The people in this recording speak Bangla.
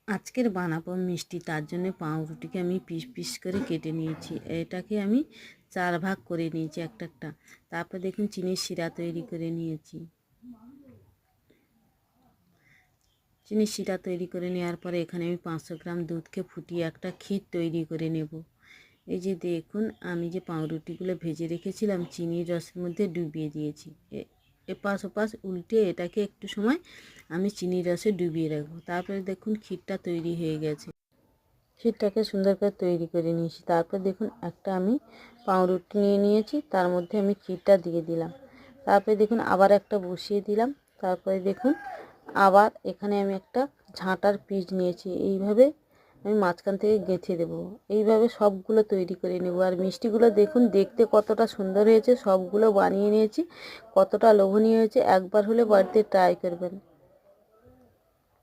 আজকের বানাবো মিষ্টি, তার জন্য পাউরুটিকে আমি পিস পিস করে কেটে নিয়েছি। এটাকে আমি 4 ভাগ করে নিয়েছি একটা একটা। তারপর দেখুন চিনির শিরা তৈরি করে নিয়েছি। চিনির শিরা তৈরি করে নেওয়ার পরে এখানে আমি 500 গ্রাম দুধকে ফুটিয়ে একটা ক্ষীর তৈরি করে নেব। এই যে দেখুন, আমি যে পাউরুটিগুলো ভেজে রেখেছিলাম চিনির রসের মধ্যে ডুবিয়ে দিয়েছি। এপাশ ওপাশ উল্টে এটাকে একটু সময় আমি চিনির রসে ডুবিয়ে রাখবো। তারপরে দেখুন ক্ষীরটা তৈরি হয়ে গেছে। ক্ষীরটাকে সুন্দর করে তৈরি করে নিয়েছি। তারপর দেখুন একটা আমি পাউরুটি নিয়ে নিয়েছি, তার মধ্যে আমি ক্ষীরটা দিয়ে দিলাম। তারপরে দেখুন আবার একটা বসিয়ে দিলাম। তারপরে দেখুন আবার এখানে আমি একটা ঝাঁটার পিস নিয়েছি, এইভাবে আমি মাঝখান থেকে গেঁথে দেবো। এইভাবে সবগুলো তৈরি করে নেব। আর মিষ্টিগুলো দেখুন দেখতে কতটা সুন্দর হয়েছে, সবগুলো বানিয়ে নিয়েছি, কতটা লোভনীয় হয়েছে। একবার হলে বাড়িতে ট্রাই করবেন।